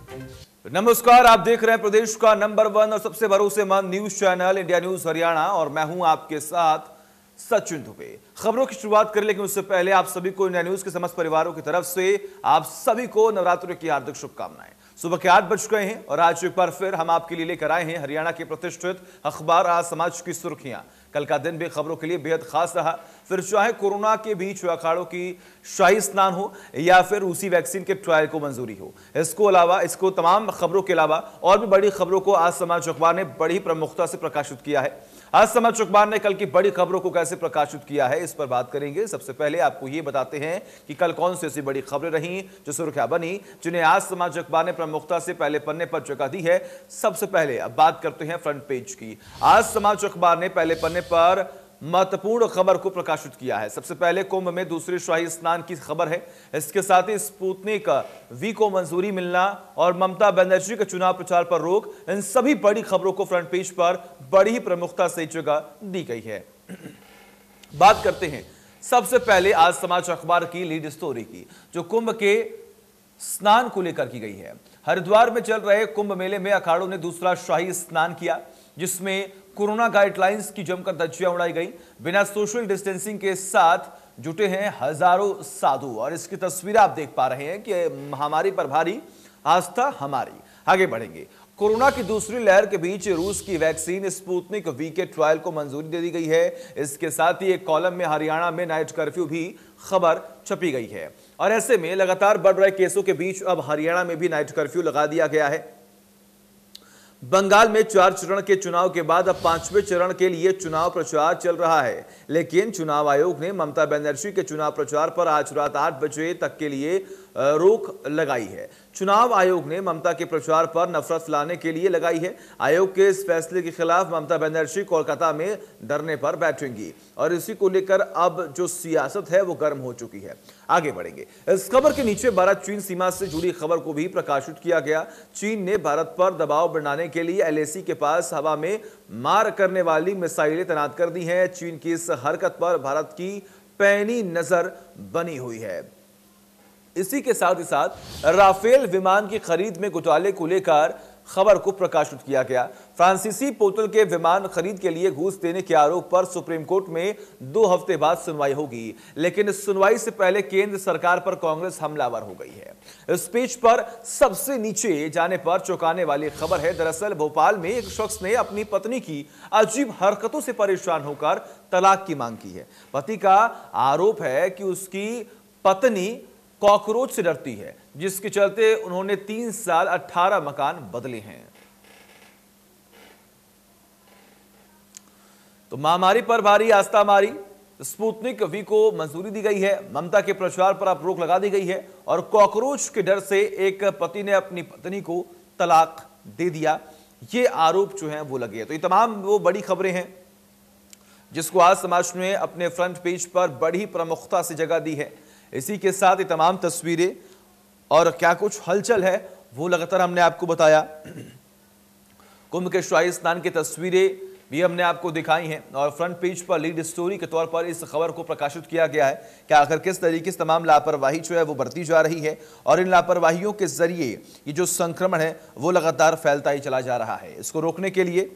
नमस्कार, आप देख रहे हैं प्रदेश का नंबर 1 और सबसे भरोसेमंद news channel India news Haryana और मैं हूं आपके साथ सचिन दुबे। खबरों की शुरुआत करें, लेकिन उससे पहले आप सभी को इंडिया न्यूज के समस्त परिवारों की तरफ से आप सभी को नवरात्रि की हार्दिक शुभकामनाएं। सुबह के 8 बज गए हैं और आज एक बार फिर हम आपके लिए लेकर आए हैं हरियाणा के प्रतिष्ठित अखबार आज समाज की सुर्खियां। कल का दिन भी खबरों के लिए बेहद खास रहा, फिर चाहे कोरोना के बीच अखाड़ों की शाही स्नान हो या फिर रूसी वैक्सीन के ट्रायल को मंजूरी हो। इसको तमाम खबरों के अलावा और भी बड़ी खबरों को आज समाज अखबार ने बड़ी प्रमुखता से प्रकाशित किया है। आज समाज अखबार ने कल की बड़ी खबरों को कैसे प्रकाशित किया है, इस पर बात करेंगे। सबसे पहले आपको यह बताते हैं कि कल कौन सी ऐसी बड़ी खबरें रहीं जो सुर्खियां बनी, जिन्हें आज समाज अखबार ने प्रमुखता से पहले पन्ने पर जगह दी है। सबसे पहले अब बात करते हैं फ्रंट पेज की। आज समाज अखबार ने पहले पन्ने पर महत्वपूर्ण खबर को प्रकाशित किया है। सबसे पहले कुंभ में दूसरे शाही स्नान की खबर है। इसके साथ ही स्पुतनिक वी को मंजूरी मिलना और ममता बनर्जी के चुनाव प्रचार पर रोक, इन सभी बड़ी खबरों को फ्रंट पेज पर बड़ी ही प्रमुखता से जगह दी गई है। बात करते हैं सबसे पहले आज समाज अखबार की लीड स्टोरी की, जो कुंभ के स्नान को लेकर की गई है। हरिद्वार में चल रहे कुंभ मेले में अखाड़ों ने दूसरा शाही स्नान किया, जिसमें कोरोना गाइडलाइंस की जमकर धज्जियां उड़ाई गई। बिना सोशल डिस्टेंसिंग के साथ जुटे हैं हजारों साधु और इसकी तस्वीर आप देख पा रहे हैं कि हमारी पर भारी आस्था हमारी। आगे बढ़ेंगे। कोरोना की दूसरी लहर के बीच रूस की वैक्सीन स्पुतनिक वी के ट्रायल को मंजूरी दे दी गई है। इसके साथ ही एक कॉलम में हरियाणा में नाइट कर्फ्यू भी खबर छपी गई है और ऐसे में लगातार बढ़ रहे केसों के बीच अब हरियाणा में भी नाइट कर्फ्यू लगा दिया गया है। बंगाल में 4 चरण के चुनाव के बाद अब 5वें चरण के लिए चुनाव प्रचार चल रहा है, लेकिन चुनाव आयोग ने ममता बनर्जी के चुनाव प्रचार पर आज रात 8 बजे तक के लिए रोक लगाई है। चुनाव आयोग ने ममता के प्रचार पर नफरत फैलाने के लिए लगाई है। आयोग के इस फैसले के खिलाफ ममता बनर्जी कोलकाता में धरने पर बैठेंगी और इसी को लेकर अब जो सियासत है वो गर्म हो चुकी है। आगे बढ़ेंगे। इस खबर के नीचे भारत चीन सीमा से जुड़ी खबर को भी प्रकाशित किया गया। चीन ने भारत पर दबाव बनाने के लिए एलएसी के पास हवा में मार करने वाली मिसाइलें तैनात कर दी हैं। चीन की इस हरकत पर भारत की पैनी नजर बनी हुई है। इसी के साथ ही साथ राफेल विमान की खरीद में घोटाले को लेकर खबर को प्रकाशित किया गया। फ्रांसीसी पोर्टल के विमान खरीद के लिए घूस देने के आरोप पर सुप्रीम कोर्ट में 2 हफ्ते बाद सुनवाई होगी, लेकिन इस सुनवाई से पहले केंद्र सरकार पर कांग्रेस हमलावर हो गई है। इस पेज पर सबसे नीचे जाने पर चौंकाने वाली खबर है। दरअसल भोपाल में एक शख्स ने अपनी पत्नी की अजीब हरकतों से परेशान होकर तलाक की मांग की है। पति का आरोप है कि उसकी पत्नी कॉकरोच से डरती है, जिसके चलते उन्होंने 3 साल 18 मकान बदले हैं। तो महामारी पर भारी आस्था हमारी। स्पुतनिक वी को मंजूरी दी गई है। ममता के प्रचार पर अब रोक लगा दी गई है और कॉकरोच के डर से एक पति ने अपनी पत्नी को तलाक दे दिया, ये आरोप जो है वो लगे। तो ये तमाम वो बड़ी खबरें हैं जिसको आज समाज ने अपने फ्रंट पेज पर बड़ी प्रमुखता से जगह दी है। इसी के साथ ये तमाम तस्वीरें और क्या कुछ हलचल है वो लगातार हमने आपको बताया। कुंभ के शाही स्नान की तस्वीरें भी हमने आपको दिखाई हैं और फ्रंट पेज पर लीड स्टोरी के तौर पर इस खबर को प्रकाशित किया गया है कि आखिर किस तरीके से तमाम लापरवाही जो है वो बढ़ती जा रही है और इन लापरवाहियों के जरिए ये जो संक्रमण है वो लगातार फैलता ही चला जा रहा है। इसको रोकने के लिए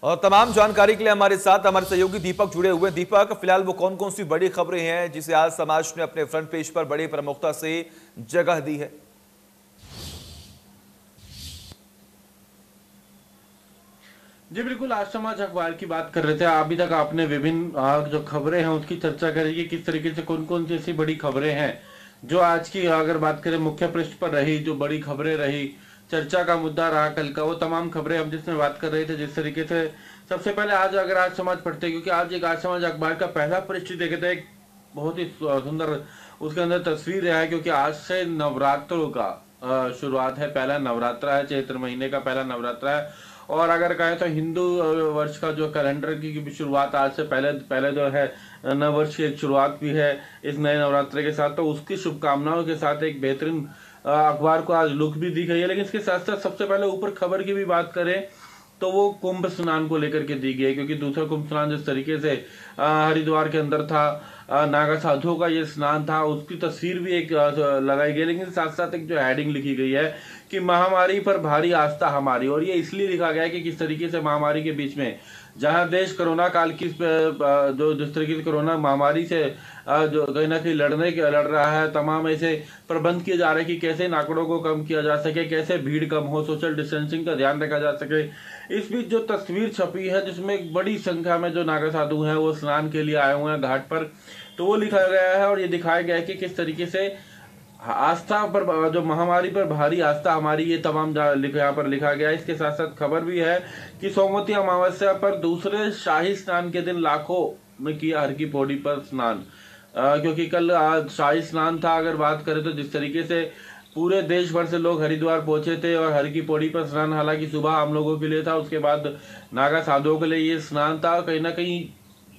और तमाम जानकारी के लिए हमारे साथ हमारे सहयोगी दीपक जुड़े हुए। दीपक, फिलहाल वो कौन कौन सी बड़ी खबरें हैं जिसे आज समाज ने अपने फ्रंट पेज पर बड़ी प्रमुखता से जगह दी है? जी बिल्कुल, आज समाज अखबार की बात कर रहे थे। अभी तक आपने विभिन्न जो खबरें हैं उसकी चर्चा करेगी, किस तरीके से कौन कौन सी ऐसी बड़ी खबरें हैं जो आज की अगर बात करें मुख्य पृष्ठ पर रही, जो बड़ी खबरें रही, चर्चा का मुद्दा रहा कल का, वो तमाम खबरें हम जिसमें बात कर रहे थे। जिस तरीके से सबसे पहले आज समाज पढ़ते, क्योंकि आज समाज अखबार का पहला पृष्ठ देखे थे, एक बहुत ही सुंदर उसके अंदर तस्वीर है, क्योंकि आज से नवरात्रों का शुरुआत है। पहला नवरात्रा है, चैत्र महीने का पहला नवरात्रा है और अगर कहें तो हिंदू वर्ष का जो कैलेंडर की शुरुआत आज से पहले जो है नव वर्ष की शुरुआत भी है इस नए नवरात्रे के साथ। तो उसकी शुभकामनाओं के साथ एक बेहतरीन अखबार को आज लुक भी दी गई है। लेकिन इसके साथ साथ सबसे पहले ऊपर खबर की भी बात करें तो वो कुंभ स्नान को लेकर के दी गई है, क्योंकि दूसरा कुंभ स्नान जिस तरीके से हरिद्वार के अंदर था, नागा साधुओं का ये स्नान था, उसकी तस्वीर भी एक लगाई गई, लेकिन साथ साथ एक जो हेडिंग लिखी गई है कि महामारी पर भारी आस्था हमारी। और ये इसलिए लिखा गया है कि किस तरीके से महामारी के बीच में जहां देश कोरोना काल की जो जिस तरीके से कोरोना महामारी से जो कहीं ना कहीं लड़ रहा है, तमाम ऐसे प्रबंध किए जा रहे हैं कि कैसे आंकड़ों को कम किया जा सके, कैसे भीड़ कम हो, सोशल डिस्टेंसिंग का ध्यान रखा जा सके। इस बीच जो तस्वीर छपी है जिसमें एक बड़ी संख्या में जो नागा साधु हैं वो स्नान के लिए आए हुए हैं घाट पर, तो वो लिखा गया है और ये दिखाया गया है कि किस तरीके से आस्था पर, जो महामारी पर भारी आस्था हमारी, ये तमाम यहाँ पर लिखा गया है। इसके साथ साथ खबर भी है कि सोमवती अमावस्या पर दूसरे शाही स्नान के दिन लाखों में किया हर की पौड़ी पर स्नान, क्योंकि कल आज शाही स्नान था। अगर बात करें तो जिस तरीके से पूरे देश भर से लोग हरिद्वार पहुंचे थे और हर की पौड़ी पर स्नान हालांकि सुबह हम लोगों के लिए था, उसके बाद नागा साधुओं के लिए ये स्नान था। कहीं ना कहीं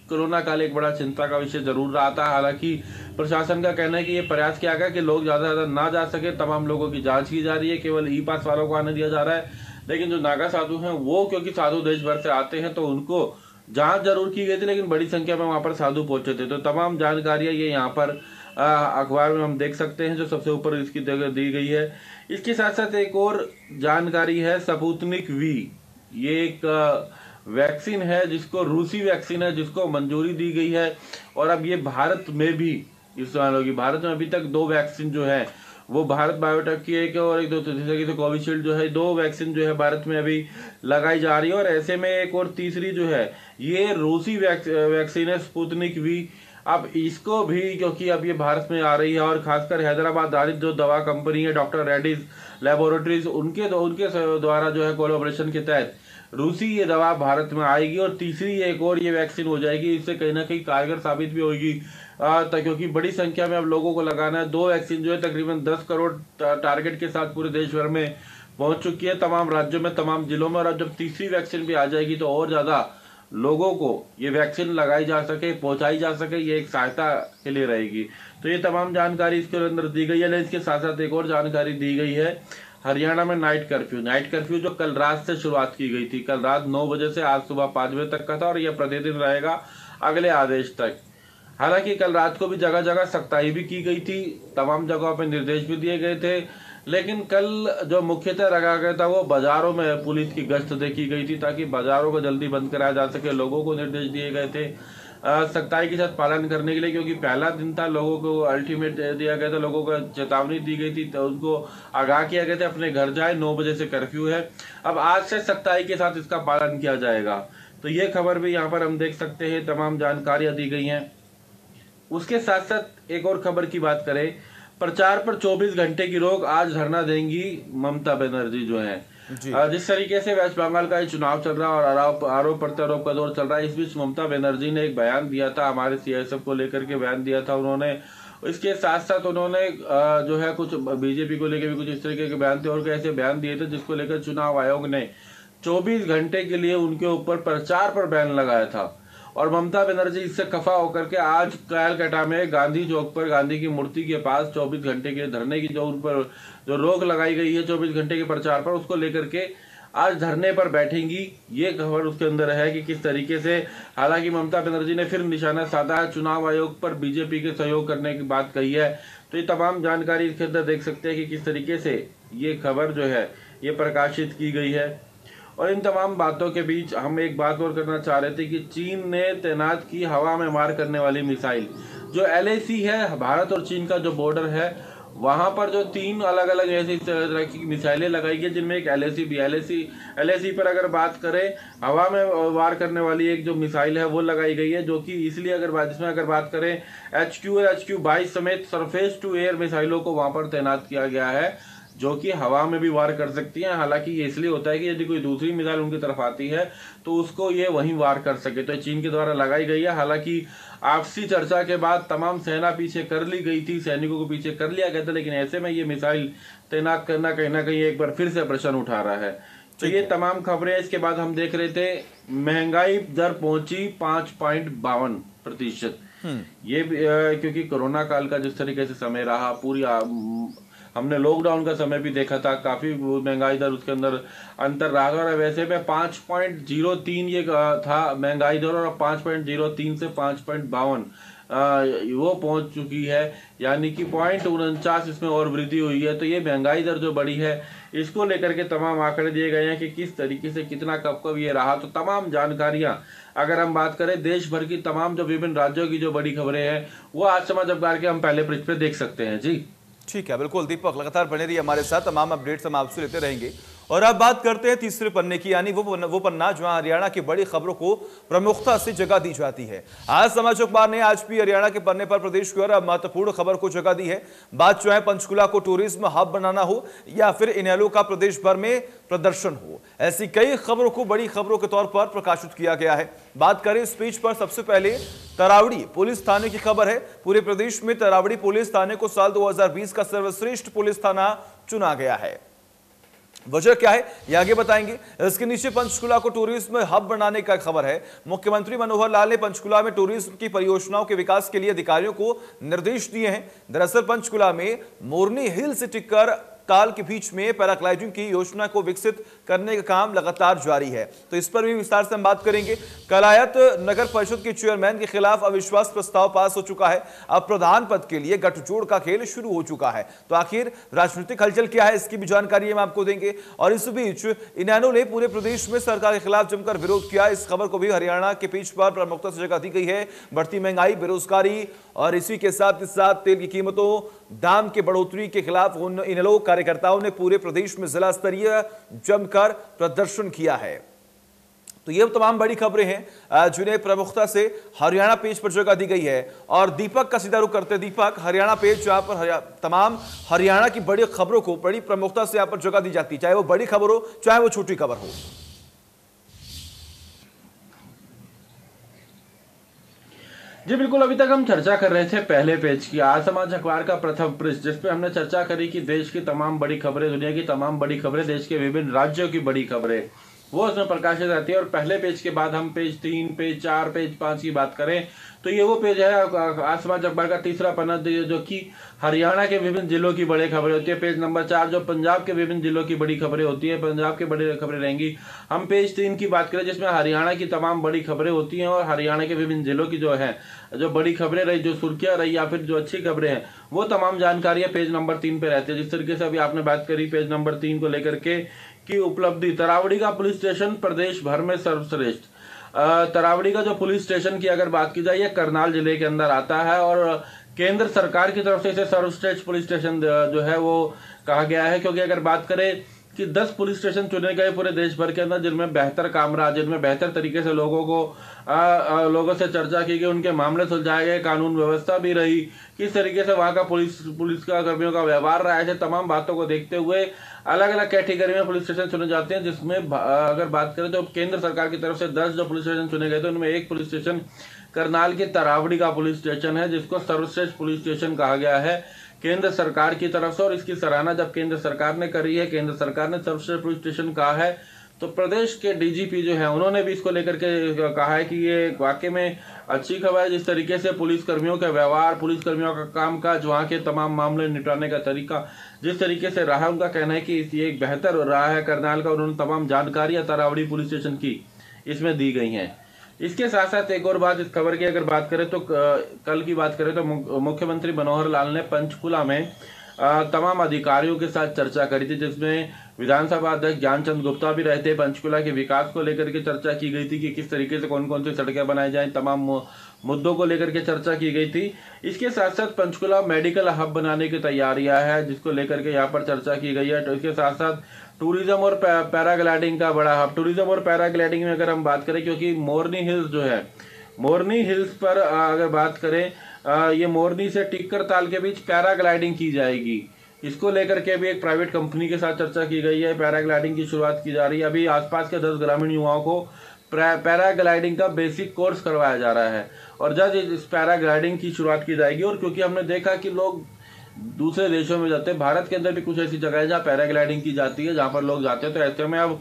कोरोना काल एक बड़ा चिंता का विषय जरूर रहा था। हालांकि प्रशासन का कहना है कि ये प्रयास किया गया कि लोग ज्यादा से ज्यादा ना जा सके, तमाम लोगों की जांच की जा रही है, केवल ई पास वालों को आने दिया जा रहा है। लेकिन जो नागा साधु हैं वो, क्योंकि साधु देश भर से आते हैं, तो उनको जांच जरूर की गई थी, लेकिन बड़ी संख्या में वहां पर साधु पहुंचे थे। तो तमाम जानकारियां ये यहाँ पर अखबार में हम देख सकते हैं, जो सबसे ऊपर इसकी जगह दी गई है। इसके साथ साथ एक और जानकारी है, स्पुतनिक वी, ये एक वैक्सीन है जिसको, रूसी वैक्सीन है जिसको मंजूरी दी गई है। और अब ये भारत में भी इस्तेमाल होगी। भारत में अभी तक 2 वैक्सीन जो है वो भारत बायोटेक की एक और एक, दो कोविशील्ड जो है, 2 वैक्सीन जो है भारत में अभी लगाई जा रही है। और ऐसे में एक और तीसरी जो है ये रूसी वैक्सीन है, स्पुतनिक वी। अब इसको भी, क्योंकि अब ये भारत में आ रही है और खासकर हैदराबाद आधारित जो दवा कंपनी है डॉक्टर रेड्डीज लेबोरेटरीज, उनके द्वारा जो है कोलैबोरेशन के तहत रूसी ये दवा भारत में आएगी। और तीसरी एक और ये वैक्सीन हो जाएगी, इससे कहीं ना कहीं कारगर साबित भी होगी, क्योंकि बड़ी संख्या में अब लोगों को लगाना है। 2 वैक्सीन जो है तकरीबन 10 करोड़ टारगेट के साथ पूरे देश भर में पहुंच चुकी है, तमाम राज्यों में, तमाम जिलों में। और अब जब तीसरी वैक्सीन भी आ जाएगी तो और ज्यादा लोगों को ये वैक्सीन लगाई जा सके, पहुंचाई जा सके, ये एक सहायता के लिए रहेगी। तो ये तमाम जानकारी इसके अंदर दी गई है। इसके साथ साथ एक और जानकारी दी गई है, हरियाणा में नाइट कर्फ्यू जो कल रात से शुरुआत की गई थी, कल रात 9 बजे से आज सुबह 5 बजे तक का था और यह प्रतिदिन रहेगा अगले आदेश तक। हालांकि कल रात को भी जगह जगह सख्ताई भी की गई थी, तमाम जगहों पर निर्देश भी दिए गए थे, लेकिन कल जो मुख्यतः रखा गया था वो बाजारों में पुलिस की गश्त देखी गई थी, ताकि बाजारों को जल्दी बंद कराया जा सके। लोगों को निर्देश दिए गए थे सख्ताई के साथ पालन करने के लिए, क्योंकि पहला दिन था, लोगों को अल्टीमेट दिया गया था, लोगों को चेतावनी दी गई थी, तो उनको आगाह किया गया था अपने घर जाए, 9 बजे से कर्फ्यू है। अब आज से सख्ताई के साथ इसका पालन किया जाएगा। तो ये खबर भी यहाँ पर हम देख सकते हैं, तमाम जानकारियां दी गई हैं। उसके साथ साथ एक और खबर की बात करें, प्रचार पर 24 घंटे की रोक, आज धरना देंगी ममता बनर्जी जो है। जिस तरीके से वेस्ट बंगाल का चुनाव चल रहा है और आरोप प्रत्यारोप का दौर चल रहा है, इस बीच ममता बनर्जी ने एक बयान दिया था, हमारे सीआईएसएफ को लेकर के बयान दिया था उन्होंने। इसके साथ साथ उन्होंने जो है कुछ बीजेपी को लेकर भी कुछ इस तरीके के बयान थे और कैसे बयान दिए थे, जिसको लेकर चुनाव आयोग ने 24 घंटे के लिए उनके ऊपर प्रचार पर बैन लगाया था। और ममता बनर्जी इससे खफा होकर के आज कैलकाटा में गांधी चौक पर गांधी की मूर्ति के पास 24 घंटे के धरने की जो उन पर जो रोक लगाई गई है 24 घंटे के प्रचार पर, उसको लेकर के आज धरने पर बैठेंगी। ये खबर उसके अंदर है कि किस तरीके से, हालांकि ममता बनर्जी ने फिर निशाना साधा है चुनाव आयोग पर, बीजेपी के सहयोग करने की बात कही है। तो ये तमाम जानकारी इसके अंदर देख सकते हैं कि किस तरीके से ये खबर जो है ये प्रकाशित की गई है। और इन तमाम बातों के बीच हम एक बात और करना चाह रहे थे कि चीन ने तैनात की हवा में मार करने वाली मिसाइल, जो LAC है, भारत और चीन का जो बॉर्डर है, वहां पर जो 3 अलग अलग ऐसी तरह की मिसाइलें लगाई गई, जिनमें एक LAC भी, LAC पर अगर बात करें, हवा में वार करने वाली एक जो मिसाइल है वो लगाई गई है, जो कि इसलिए जिसमें अगर बात करें HQ और HQ-22 समेत सरफेस टू एयर मिसाइलों को वहां पर तैनात किया गया है, जो कि हवा में भी वार कर सकती हैं। हालांकि ये इसलिए होता है कि यदि कोई दूसरी मिसाइल उनकी तरफ आती है तो उसको ये वहीं वार कर सके। तो चीन के द्वारा लगाई गई है। हालांकि आपसी चर्चा के बाद तमाम सेना पीछे कर ली गई थी, सैनिकों को पीछे कर लिया गया था, लेकिन ऐसे में ये मिसाइल तैनात करना कहीं ना कहीं एक बार फिर से प्रश्न उठा रहा है। तो ये तमाम खबरें। इसके बाद हम देख रहे थे महंगाई दर पहुंची 5.52%। ये क्योंकि कोरोना काल का जिस तरीके से समय रहा, पूरी हमने लॉकडाउन का समय भी देखा था, काफी महंगाई दर उसके अंदर अंतर रहा था। और वैसे में 5.03 ये था महंगाई दर, और 5.03 से 5.52 वो पहुंच चुकी है, यानी कि 0.49 इसमें और वृद्धि हुई है। तो ये महंगाई दर जो बढ़ी है, इसको लेकर के तमाम आंकड़े दिए गए हैं कि किस तरीके से कितना कब कब ये रहा। तो तमाम जानकारियां अगर हम बात करें देश भर की, तमाम जो विभिन्न राज्यों की जो बड़ी खबरें हैं, वो आज समाज अखबार के हम पहले पृष्ठ पे देख सकते हैं। जी ठीक है, बिल्कुल दीपक, लगातार बने रहिए हमारे साथ, तमाम अपडेट्स हम आपसे लेते रहेंगे। और अब बात करते हैं तीसरे पन्ने की, यानी वो पन्ना जहां हरियाणा की बड़ी खबरों को प्रमुखता से जगह दी जाती है। आज समाज अखबार ने आज भी हरियाणा के पन्ने पर प्रदेश की और महत्वपूर्ण खबर को जगह दी है। बात चाहे पंचकुला को टूरिज्म हब बनाना हो या फिर इनेलो का प्रदेश भर में प्रदर्शन हो, ऐसी कई खबरों को बड़ी खबरों के तौर पर प्रकाशित किया गया है। बात करें इस पेज पर सबसे पहले तरावड़ी पुलिस थाने की खबर है। पूरे प्रदेश में तरावड़ी पुलिस थाने को साल 2020 का सर्वश्रेष्ठ पुलिस थाना चुना गया है। वजह क्या है ये आगे बताएंगे। इसके नीचे पंचकुला को टूरिज्म हब बनाने का खबर है। मुख्यमंत्री मनोहर लाल ने पंचकुला में टूरिज्म की परियोजनाओं के विकास के लिए अधिकारियों को निर्देश दिए हैं। दरअसल पंचकुला में मोरनी हिल से टिक्कर ताल के बीच में पैराग्लाइडिंग की योजना को विकसित करने का काम लगातार जारी है, तो इस पर भी विस्तार से हम बात करेंगे। कलायत नगर परिषद के चेयरमैन के खिलाफ अविश्वास प्रस्ताव पास हो चुका है। अब प्रधान पद के लिए गठजोड़ का खेल शुरू हो चुका है। तो आखिर राजनीतिक हलचल क्या है, इसकी भी जानकारी हम आपको देंगे। और इस बीच इनेलो ने पूरे प्रदेश में सरकार के खिलाफ जमकर विरोध किया। इस खबर को भी हरियाणा के पेज पर प्रमुखता से जगह दी गई है। बढ़ती महंगाई, बेरोजगारी और इसी के साथ तेल की कीमतों, दाम के बढ़ोतरी के खिलाफ इनेलो कार्यकर्ताओं ने पूरे प्रदेश में जिला स्तरीय जमकर प्रदर्शन किया है। तो ये तमाम बड़ी खबरें हैं जिन्हें प्रमुखता से हरियाणा पेज पर जगह दी गई है। और दीपक का सीधा रुख करते हैं। दीपक, हरियाणा पेज जहां पर तमाम हरियाणा की बड़ी खबरों को बड़ी प्रमुखता से यहां पर जगह दी जाती है, चाहे वो बड़ी खबर हो चाहे वो छोटी खबर हो। जी बिल्कुल, अभी तक हम चर्चा कर रहे थे पहले पेज की। आज समाज अखबार का प्रथम पृष्ठ, जिसपे हमने चर्चा करी कि देश की तमाम बड़ी खबरें, दुनिया की तमाम बड़ी खबरें, देश के विभिन्न राज्यों की बड़ी खबरें, वो उसमें प्रकाशित रहती है। और पहले पेज के बाद हम पेज 3, पेज 4, पेज 5 की बात करें तो ये वो पेज है आज समाज अखबार का तीसरा पन्ना, जो कि हरियाणा के विभिन्न जिलों की बड़ी खबरें होती है। पेज नंबर 4 जो पंजाब के विभिन्न जिलों की बड़ी खबरें होती है, पंजाब की बड़ी खबरें रहेंगी। हम पेज 3 की बात करें जिसमें हरियाणा की तमाम बड़ी खबरें होती हैं, और हरियाणा के विभिन्न जिलों की जो है जो बड़ी खबरें रही, जो सुर्खियां रही या फिर जो अच्छी खबरें हैं, वो तमाम जानकारियां पेज नंबर 3 पे रहती है। जिस तरीके से अभी आपने बात करी पेज नंबर 3 को लेकर के की उपलब्धि, तरावड़ी का पुलिस स्टेशन प्रदेश भर में सर्वश्रेष्ठ। तरावड़ी का जो पुलिस स्टेशन की अगर बात की जाए, ये करनाल जिले के अंदर आता है, और केंद्र सरकार की तरफ से इसे सर्वश्रेष्ठ पुलिस स्टेशन जो है वो कहा गया है। क्योंकि अगर बात करें कि 10 पुलिस स्टेशन चुने गए पूरे देश भर के अंदर, जिनमें बेहतर काम रहा, जिनमें बेहतर तरीके से लोगों से चर्चा की गई, उनके मामले सुलझाए गए, कानून व्यवस्था भी रही, किस तरीके से वहां का पुलिस का कर्मियों का व्यवहार रहा है, तमाम बातों को देखते हुए अलग अलग कैटेगरी में पुलिस स्टेशन चुने जाते हैं। जिसमें अगर बात करें तो केंद्र सरकार की तरफ से 10 जो पुलिस स्टेशन चुने गए थे, उनमें एक पुलिस स्टेशन करनाल के तरावड़ी का पुलिस स्टेशन है, जिसको सर्वश्रेष्ठ पुलिस स्टेशन कहा गया है केंद्र सरकार की तरफ से। और इसकी सराहना जब केंद्र सरकार ने करी है, केंद्र सरकार ने सर्वश्रेष्ठ पुलिस स्टेशन कहा है, तो प्रदेश के डीजीपी जो है उन्होंने भी इसको लेकर के कहा है कि ये वाकई में अच्छी खबर है। जिस तरीके से पुलिस कर्मियों का व्यवहार, पुलिस कर्मियों का काम काज, वहाँ के तमाम मामले निपटाने का तरीका जिस तरीके से रहा, उनका कहना है कि ये एक बेहतर रहा है करनाल का। उन्होंने तमाम जानकारियां तरावड़ी पुलिस स्टेशन की इसमें दी गई हैं। इसके साथ साथ एक और बात, इस खबर की अगर बात करें तो कल की बात करें तो मुख्यमंत्री मनोहर लाल ने पंचकुला में तमाम अधिकारियों के साथ चर्चा करी थी, जिसमें विधानसभा अध्यक्ष ज्ञानचंद गुप्ता भी रहते। पंचकुला के विकास को लेकर के चर्चा की गई थी कि किस तरीके से कौन कौन सी सड़कें बनाई जाएं, तमाम मुद्दों को लेकर के चर्चा की गई थी। इसके साथ साथ पंचकुला मेडिकल हब बनाने की तैयारियां है, जिसको लेकर के यहाँ पर चर्चा की गई है। तो इसके साथ साथ टूरिज्म और पैराग्लाइडिंग का बड़ा हब, टूरिज्म और पैराग्लाइडिंग में अगर हम बात करें, क्योंकि मोरनी हिल्स जो है, मोरनी हिल्स पर अगर बात करें, ये मोरनी से टिक्कर ताल के बीच पैराग्लाइडिंग की जाएगी। इसको लेकर के भी एक प्राइवेट कंपनी के साथ चर्चा की गई है। पैराग्लाइडिंग की शुरुआत की जा रही है। अभी आसपास के 10 ग्रामीण युवाओं को पैराग्लाइडिंग का बेसिक कोर्स करवाया जा रहा है, और जब इस पैराग्लाइडिंग की शुरुआत की जाएगी। और क्योंकि हमने देखा कि लोग दूसरे देशों में जाते हैं, भारत के अंदर भी कुछ ऐसी जगह है जहाँ पैराग्लाइडिंग की जाती है, जहाँ पर लोग जाते हैं, तो ऐसे में अब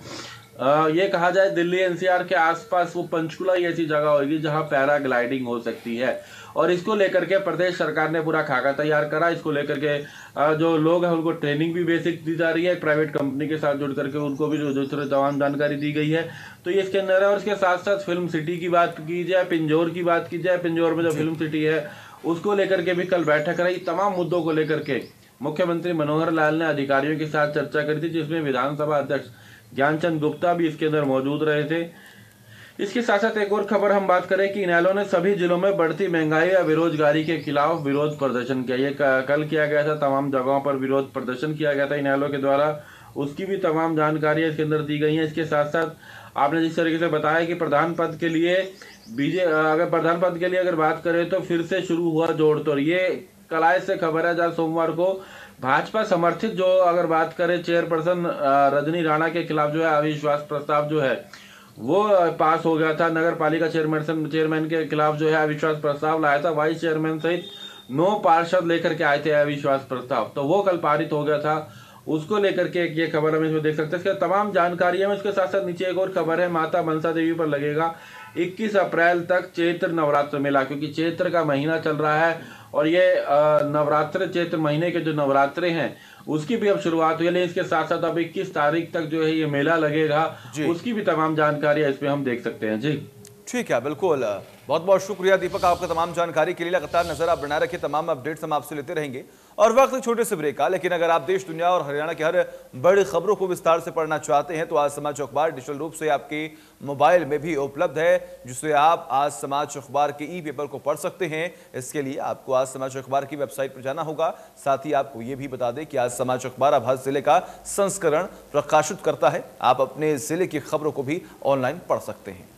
ये कहा जाए दिल्ली एनसीआर के आसपास वो पंचकुला ही ऐसी जगह होगी जहां पैराग्लाइडिंग हो सकती है। और इसको लेकर के प्रदेश सरकार ने पूरा खाका तैयार करा। इसको लेकर के जो लोग हैं उनको ट्रेनिंग भी बेसिक दी जा रही है, प्राइवेट कंपनी के साथ जुड़ करके उनको भी जो तमाम जानकारी दी गई है। तो ये इसके अंदर है। और इसके साथ साथ फिल्म सिटी की बात की जाए, पिंजौर की बात की जाए, पिंजौर में जो फिल्म सिटी है उसको लेकर के भी कल बैठक रही। तमाम मुद्दों को लेकर के मुख्यमंत्री मनोहर लाल ने अधिकारियों के साथ चर्चा करी थी, जिसमें विधानसभा अध्यक्ष ज्ञानचंद गुप्ता भी इसके अंदर मौजूद रहे थे। इसके साथ साथ एक और खबर हम बात करें कि इनेलो ने सभी जिलों में बढ़ती महंगाई या बेरोजगारी के खिलाफ विरोध प्रदर्शन किया। ये कल किया गया था, तमाम जगहों पर विरोध प्रदर्शन किया गया था इनेलो के द्वारा। उसकी भी तमाम जानकारियां इसके अंदर दी गई हैं। इसके साथ साथ आपने जिस तरीके से बताया कि प्रधान पद के लिए अगर बात करें तो फिर से शुरू हुआ जोड़ तोड़। ये कलाय से खबर है, जहाँ सोमवार को भाजपा समर्थित जो अगर बात करें चेयरपर्सन रजनी राणा के खिलाफ जो है अविश्वास प्रस्ताव जो है वो पास हो गया था। नगर पालिका चेयरमैन के खिलाफ जो है अविश्वास प्रस्ताव लाया था। वाइस चेयरमैन सहित 9 पार्षद लेकर के आए थे अविश्वास प्रस्ताव, तो वो कल पारित हो गया था। उसको लेकर के ये खबर हम इसमें देख सकते हैं। इसके तमाम जानकारियां में इसके साथ साथ नीचे एक और खबर है, माता मनसा देवी पर लगेगा 21 अप्रैल तक चैत्र नवरात्र मेला, क्योंकि चैत्र का महीना चल रहा है और ये नवरात्र चैत्र महीने के जो नवरात्रे हैं उसकी भी अब शुरुआत हुई है। इसके साथ साथ अब 21 तारीख तक जो है ये मेला लगेगा, उसकी भी तमाम जानकारी इसमें हम देख सकते हैं। जी ठीक है, बिल्कुल। बहुत बहुत शुक्रिया दीपक आपका तमाम जानकारी के लिए। लगातार नजर आप बनाए रखिए, तमाम अपडेट्स हम आपसे लेते रहेंगे। और वक्त एक छोटे से ब्रेक का, लेकिन अगर आप देश दुनिया और हरियाणा की हर बड़ी खबरों को विस्तार से पढ़ना चाहते हैं तो आज समाज अखबार डिजिटल रूप से आपके मोबाइल में भी उपलब्ध है, जिससे आप आज समाज अखबार के ई पेपर को पढ़ सकते हैं। इसके लिए आपको आज समाज अखबार की वेबसाइट पर जाना होगा। साथ ही आपको यह भी बता दें कि आज समाज अखबार अब हर जिले का संस्करण प्रकाशित करता है। आप अपने जिले की खबरों को भी ऑनलाइन पढ़ सकते हैं।